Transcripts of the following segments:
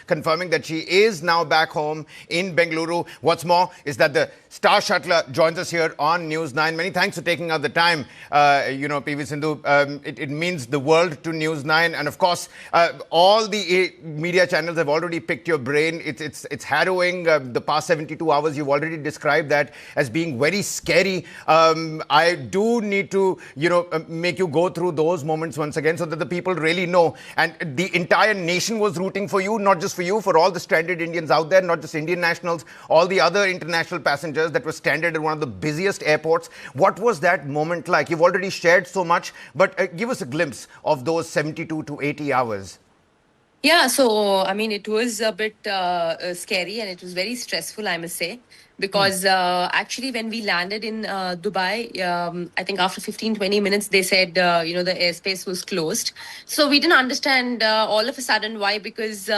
confirming that she is now back home in Bengaluru. What's more is that the star shuttler joins us here on News 9. Many thanks for taking out the time, PV Sindhu. It means the world to News 9. And of course, all the media channels have already picked your brain. It's harrowing. The past 72 hours, you've already described that as being very scary. I do need to, make you go through those moments once again so that the people really know. And the entire nation was rooting for you, not just for you, for all the stranded Indians out there, not just Indian nationals, all the other international passengers that were stranded at one of the busiest airports. What was that moment like? You've already shared so much, but give us a glimpse of those 72 to 80 hours. Yeah, so I mean, it was a bit scary and it was very stressful, I must say, because actually when we landed in Dubai, I think after 15-20 minutes, they said, the airspace was closed. So we didn't understand all of a sudden why, because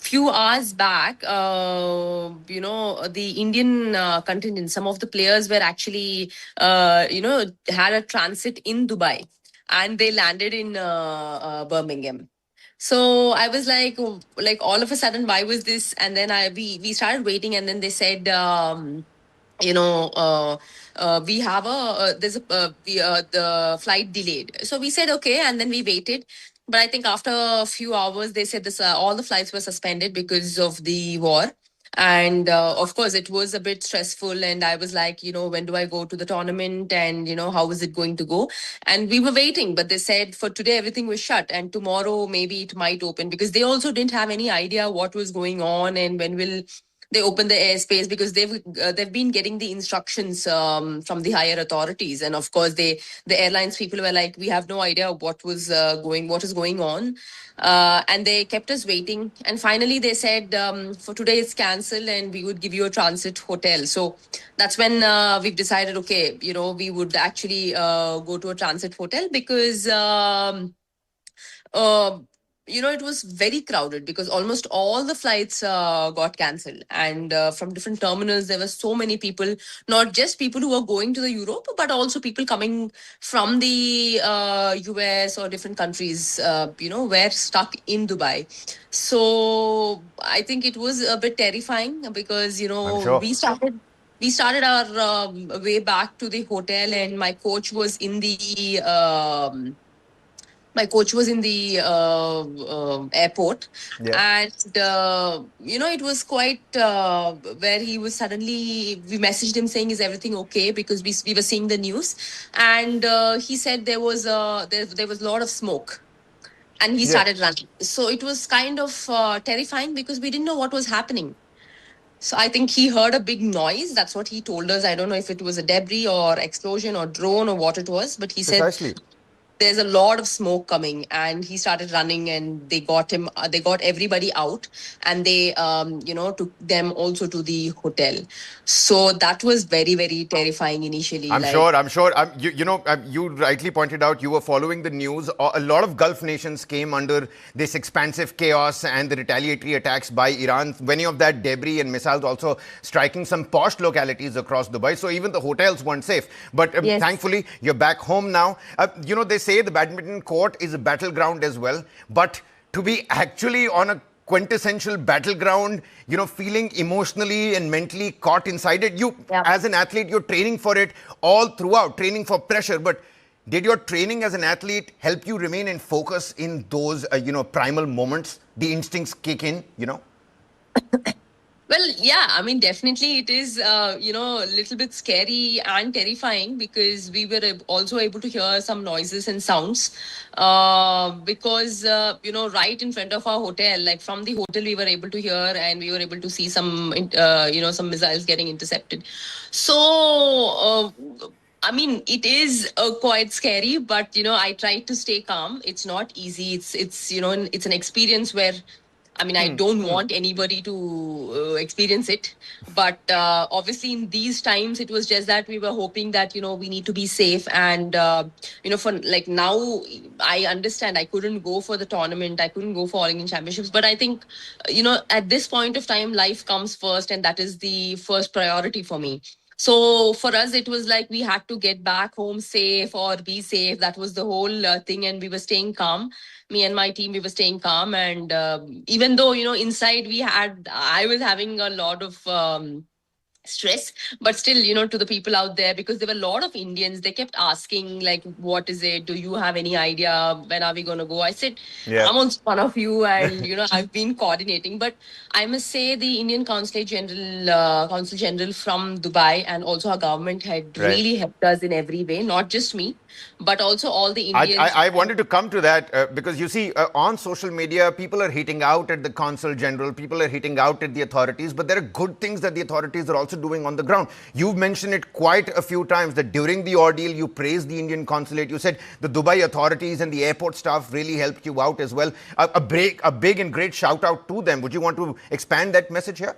few hours back, the Indian contingent, some of the players were actually, had a transit in Dubai and they landed in Birmingham. So I was like all of a sudden, why was this? And then we started waiting, and then they said, we have the flight delayed. So we said okay, and then we waited. But I think after a few hours, they said this all the flights were suspended because of the war. And of course, it was a bit stressful. And I was like, when do I go to the tournament? And, how is it going to go? And we were waiting, but they said for today, everything was shut. And tomorrow, maybe it might open, because they also didn't have any idea what was going on and when will they open the airspace, because they've been getting the instructions from the higher authorities. And of course, the airlines people were like, we have no idea what is going on. And they kept us waiting. And finally, they said, for today, it's cancelled and we would give you a transit hotel. So that's when we've decided, okay, we would actually go to a transit hotel, because it was very crowded, because almost all the flights got cancelled. And from different terminals, there were so many people, not just people who were going to the Europe, but also people coming from the US or different countries, were stuck in Dubai. So I think it was a bit terrifying, because, Sure. we started our way back to the hotel, and my coach was in the airport. Yeah. And it was quite where he was suddenly, we messaged him saying, is everything okay, because we were seeing the news. And he said there was a lot of smoke, and he started running. So it was kind of terrifying, because we didn't know what was happening. So I think he heard a big noise. That's what he told us. I don't know if it was a debris or explosion or drone or what it was, but he said there's a lot of smoke coming. And he started running, and they got everybody out, and they took them also to the hotel. So that was very, very terrifying initially. I'm sure. You rightly pointed out, you were following the news. A lot of Gulf nations came under this expansive chaos and the retaliatory attacks by Iran. Many of that debris and missiles also striking some posh localities across Dubai. So even the hotels weren't safe. But thankfully, you're back home now. They say the badminton court is a battleground as well. But to be actually on a quintessential battleground, feeling emotionally and mentally caught inside it. As an athlete, you're training for it all throughout, training for pressure. But did your training as an athlete help you remain in focus in those, primal moments? The instincts kick in, Well, yeah, I mean, definitely it is, a little bit scary and terrifying, because we were also able to hear some noises and sounds because, right in front of our hotel, like from the hotel, we were able to hear, and we were able to see some, some missiles getting intercepted. So, I mean, it is quite scary, but, I tried to stay calm. It's not easy. It's it's an experience where, I mean, I don't want anybody to experience it. But obviously, in these times, it was just that we were hoping that, we need to be safe. And, for like now, I understand I couldn't go for the tournament. I couldn't go for All England Championships. But I think, at this point of time, life comes first. And that is the first priority for me. So for us, it was like we had to get back home safe or be safe. That was the whole thing, and we were staying calm. Me and my team, we were staying calm, and even though inside I was having a lot of stress, but still, to the people out there, because there were a lot of Indians, they kept asking like, what is it, do you have any idea, when are we going to go? I said, Yeah. I'm on one of you, and I've been coordinating. But I must say the Indian consul general from Dubai, and also our government had Right. really helped us in every way, not just me, but also all the I, Indians. I, I wanted to come to that because you see, on social media, people are hitting out at the consul general, people are hitting out at the authorities, but there are good things that the authorities are also doing on the ground. You've mentioned it quite a few times that during the ordeal, you praised the Indian consulate. You said the Dubai authorities and the airport staff really helped you out as well. A big and great shout out to them. Would you want to expand that message here?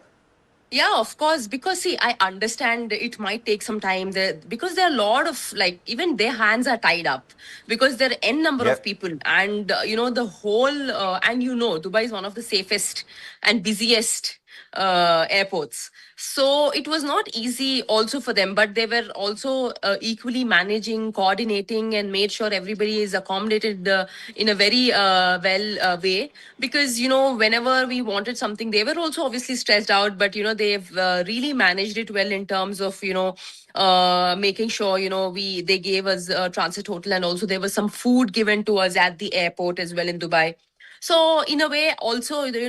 Yeah, of course. Because see, I understand it might take some time there, because there are a lot of, like, even their hands are tied up, because there are n number of Yep. people, and the whole and Dubai is one of the safest and busiest airports. So it was not easy also for them, but they were also equally managing, coordinating, and made sure everybody is accommodated in a very way. Because whenever we wanted something, they were also obviously stressed out, but they've really managed it well in terms of making sure they gave us a transit hotel, and also there was some food given to us at the airport as well in Dubai. So in a way, also the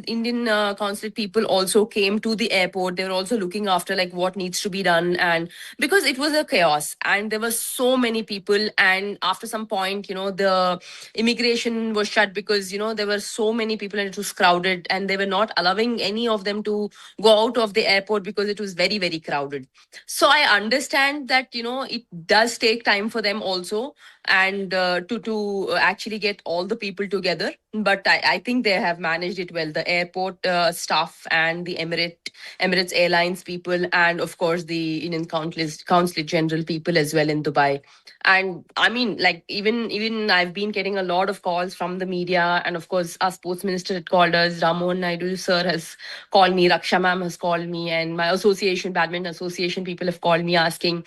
Indian consulate people also came to the airport. They were also looking after like what needs to be done, and because it was a chaos and there were so many people, and after some point, the immigration was shut, because there were so many people and it was crowded, and they were not allowing any of them to go out of the airport because it was very, very crowded. So I understand that it does take time for them also, and to actually get all the people together. But I think they have managed it well. The airport staff and the Emirates Airlines people, and of course the Indian consulate general people as well in Dubai. And I mean, like, even I've been getting a lot of calls from the media, and of course our sports minister had called us. Ramon Naidu sir has called me, Raksha ma'am has called me, and my association, badminton association people have called me asking,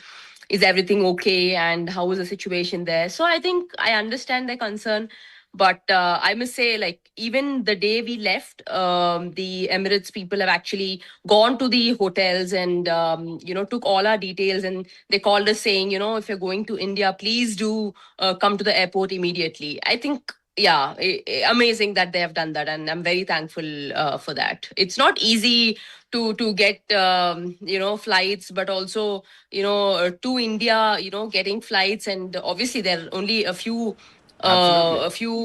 is everything okay, and how is the situation there? So I think I understand their concern. But I must say, like, even the day we left, the Emirates people have actually gone to the hotels, and took all our details, and they called us saying, if you're going to India, please do come to the airport immediately. I think, yeah, amazing that they have done that, and I'm very thankful for that. It's not easy to get flights, but also to India, getting flights, and obviously there are only Absolutely. a few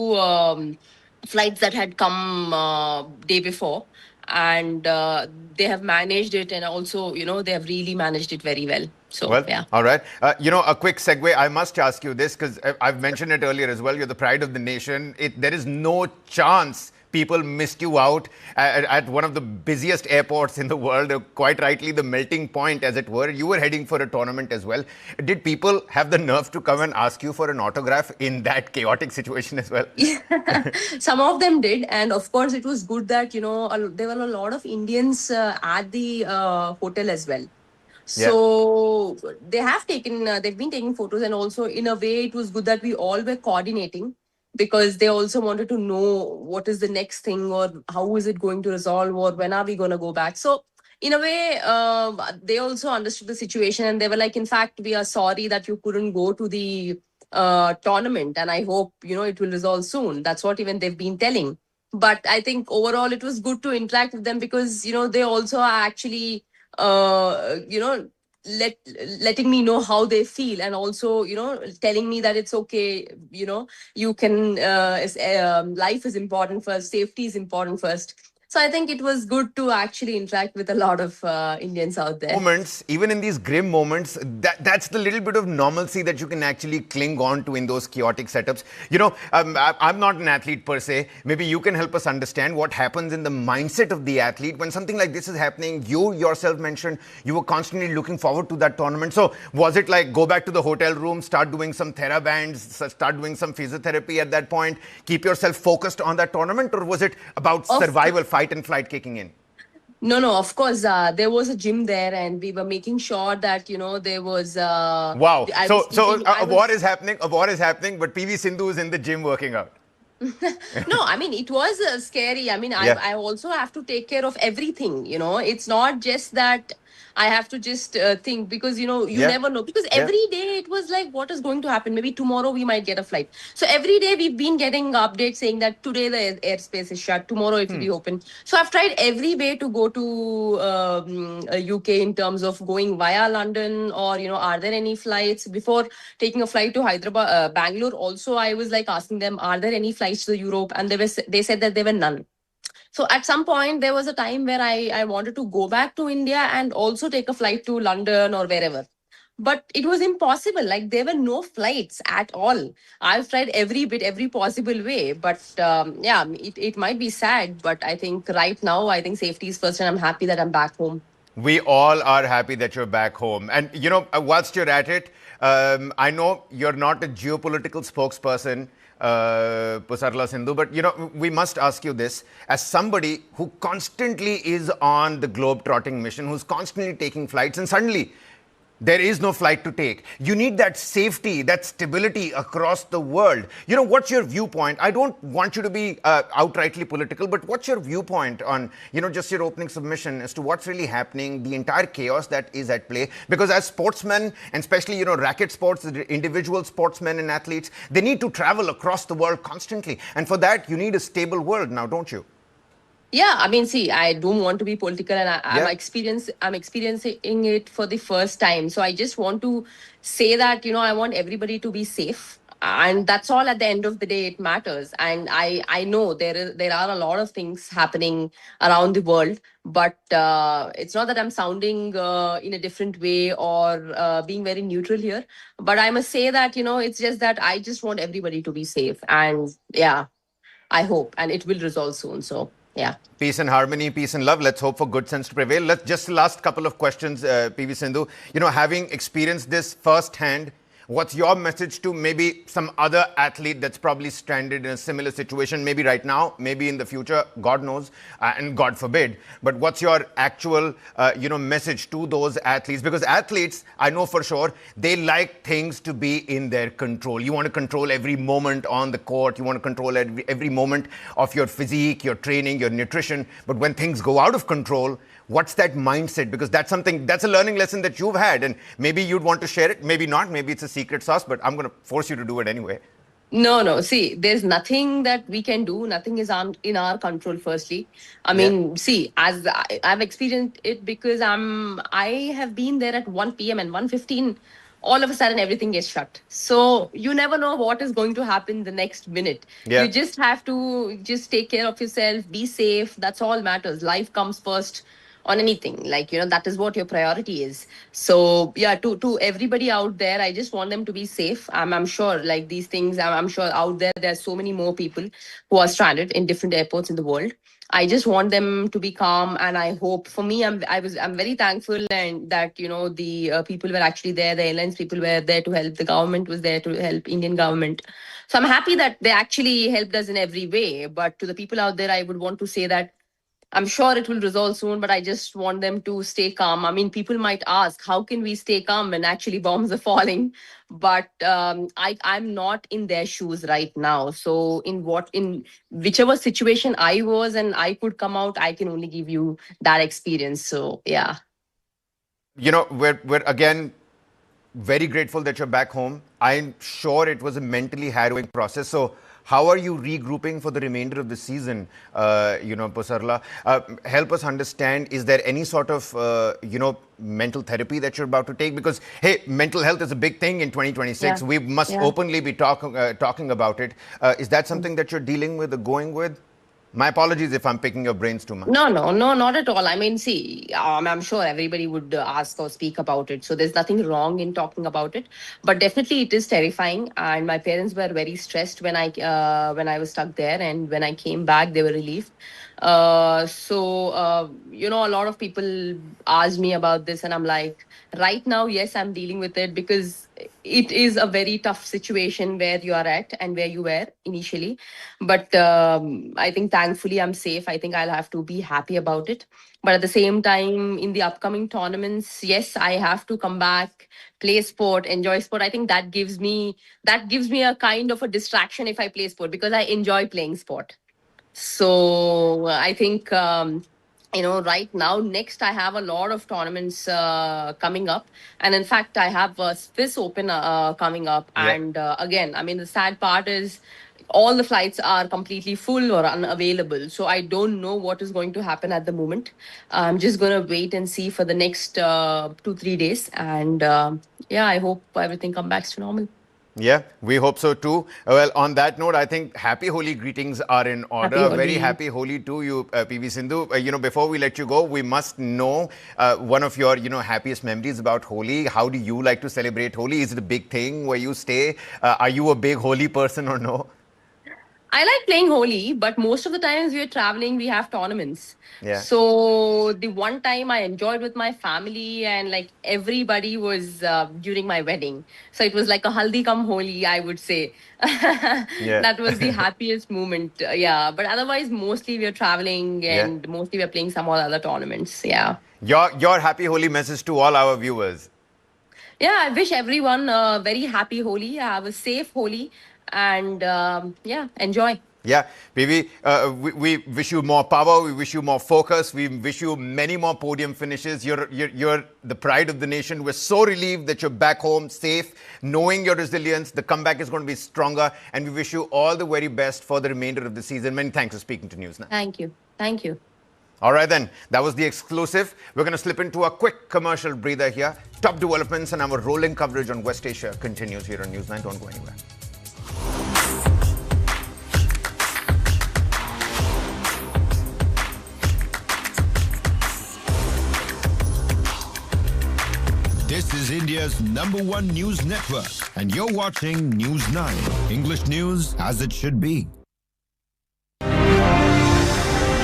flights that had come day before, and they have managed it, and also they have really managed it very well. So Well, yeah. all right. A quick segue. I must ask you this because I've mentioned it earlier as well. You're the pride of the nation. There is no chance people missed you out at one of the busiest airports in the world, quite rightly the melting point, as it were. You were heading for a tournament as well. Did people have the nerve to come and ask you for an autograph in that chaotic situation as well? Yeah, some of them did, and of course, it was good that there were a lot of Indians at the hotel as well. Yeah, So they've been taking photos, and also in a way, it was good that we all were coordinating, because they also wanted to know what is the next thing, or how is it going to resolve, or when are we going to go back. So in a way, they also understood the situation, and they were like, in fact, we are sorry that you couldn't go to the tournament, and I hope it will resolve soon. That's what even they've been telling. But I think overall it was good to interact with them, because they also are actually uh you know let letting me know how they feel, and also telling me that it's okay, you can life is important first, safety is important first. So I think it was good to actually interact with a lot of Indians out there. moments, even in these grim moments, that's the little bit of normalcy that you can actually cling on to in those chaotic setups. I'm not an athlete per se. Maybe you can help us understand what happens in the mindset of the athlete when something like this is happening. You yourself mentioned you were constantly looking forward to that tournament. So was it like go back to the hotel room, start doing some therabands, start doing some physiotherapy at that point, keep yourself focused on that tournament, or was it about Of survival, fight and flight kicking in? No, of course, there was a gym there, and we were making sure that, there was. Wow. I was So eating. I a war was. is happening. A war is happening, but PV Sindhu is in the gym working out. No, I mean, it was scary. I mean, Yeah. I also have to take care of everything. It's not just that I have to just think, because you Yeah. never know, because Yeah. every day it was like, what is going to happen? Maybe tomorrow we might get a flight. So every day we've been getting updates saying that today the airspace is shut, tomorrow it will be open. So I've tried every way to go to UK, in terms of going via London, or are there any flights before taking a flight to Hyderabad, Bangalore. Also, I was like asking them, are there any flights to Europe? And they said that there were none. So at some point, there was a time where I wanted to go back to India and also take a flight to London or wherever. But it was impossible. Like, there were no flights at all. I've tried every bit, every possible way. But yeah, it might be sad. But I think right now, I think safety is first, and I'm happy that I'm back home. We all are happy that you're back home. And, whilst you're at it, I know you're not a geopolitical spokesperson, Pusarla Sindhu, but, we must ask you this. As somebody who constantly is on the globe-trotting mission, who's constantly taking flights, and suddenly there is no flight to take. You need that safety, that stability across the world. What's your viewpoint? I don't want you to be outrightly political, but what's your viewpoint on, just your opening submission as to what's really happening, the entire chaos that is at play? Because as sportsmen, and especially, racket sports, the individual sportsmen and athletes, they need to travel across the world constantly. And for that, you need a stable world now, don't you? Yeah, I mean, see, I don't want to be political, and Yeah. I'm experiencing it for the first time. So I just want to say that, I want everybody to be safe. And that's all. At the end of the day, it matters. And I know there are a lot of things happening around the world, but it's not that I'm sounding in a different way, or being very neutral here. But I must say that, it's just that I just want everybody to be safe. And yeah, I hope, and it will resolve soon. So yeah. Peace and harmony, peace and love. Let's hope for good sense to prevail. Let's just last couple of questions, PV Sindhu. Having experienced this firsthand, what's your message to maybe some other athlete that's probably stranded in a similar situation, maybe right now, maybe in the future, God knows, and God forbid. But what's your actual, message to those athletes? Because athletes, I know for sure, they like things to be in their control. You want to control every moment on the court. You want to control every moment of your physique, your training, your nutrition. But when things go out of control, what's that mindset? Because that's a learning lesson that you've had, and maybe you'd want to share it, maybe not, maybe it's a secret sauce, but I'm going to force you to do it anyway. No. See, there's nothing that we can do. Nothing is in our control. Firstly, I mean, see, as I've experienced it, because I have been there at 1 p.m. and 1:15. All of a sudden, everything gets shut. So you never know what is going to happen the next minute. Yeah. You just have to just take care of yourself, be safe. That's all matters. Life comes first on anything, like, that is what your priority is. So yeah, to everybody out there, I just want them to be safe. I'm sure, like, these things, I'm sure out there's so many more people who are stranded in different airports in the world. I just want them to be calm, and I hope, for me, I'm very thankful, and that, the people were actually there, the airlines people were there to help, the government was there to help, Indian government. So I'm happy that they actually helped us in every way. But to the people out there, I would want to say that I'm sure it will resolve soon, but I just want them to stay calm. I mean, people might ask, how can we stay calm when actually bombs are falling? But I'm not in their shoes right now. So in whichever situation I was and I could come out, I can only give you that experience. So yeah. We're again very grateful that you're back home. I'm sure it was a mentally harrowing process. So how are you regrouping for the remainder of the season, Pusarla? Help us understand, is there any sort of, mental therapy that you're about to take? Because, hey, mental health is a big thing in 2026. Yeah. We must openly be talking about it. Is that something that you're dealing with or going with? My apologies if I'm picking your brains too much. No, not at all. I mean, see, I'm sure everybody would ask or speak about it. So there's nothing wrong in talking about it. But definitely it is terrifying. And my parents were very stressed when I was stuck there. And when I came back, they were relieved. A lot of people ask me about this, and I'm like, right now, yes, I'm dealing with it because it is a very tough situation where you are at and where you were initially. But I think thankfully I'm safe. I think I'll have to be happy about it. But at the same time, in the upcoming tournaments, yes, I have to come back, play sport, enjoy sport. I think that gives me a kind of a distraction if I play sport because I enjoy playing sport. So I think right now, next I have a lot of tournaments coming up, and in fact, I have a Swiss Open coming up. Yeah. And again, I mean, the sad part is all the flights are completely full or unavailable. So I don't know what is going to happen at the moment. I'm just going to wait and see for the next 2 3 days, and yeah, I hope everything comes back to normal. Yeah, we hope so too. Well, on that note, I think happy Holi greetings are in order. Happy A very Holi. happy Holi to you, PV Sindhu. Before we let you go, we must know one of your, happiest memories about Holi. How do you like to celebrate Holi? Is it a big thing where you stay? Are you a big Holi person or no? I like playing Holi, but most of the times we are traveling, we have tournaments. Yeah. So the one time I enjoyed with my family and like everybody was during my wedding. So it was like a haldi kam Holi, I would say. Yeah. That was the happiest moment. Yeah. But otherwise, mostly we are traveling Yeah. and mostly we are playing some other tournaments. Yeah. Your happy Holi message to all our viewers. Yeah. I wish everyone a very happy Holi, have a safe Holi, and yeah, enjoy. Yeah, PV, we wish you more power. We wish you more focus. We wish you many more podium finishes. You're the pride of the nation. We're so relieved that you're back home safe, knowing your resilience. The comeback is going to be stronger. And we wish you all the very best for the remainder of the season. Many thanks for speaking to News9. Thank you. Thank you. All right, then. That was the exclusive. We're going to slip into a quick commercial breather here. Top developments and our rolling coverage on West Asia continues here on News9. Don't go anywhere. This is India's #1 news network, and you're watching News9, English news as it should be.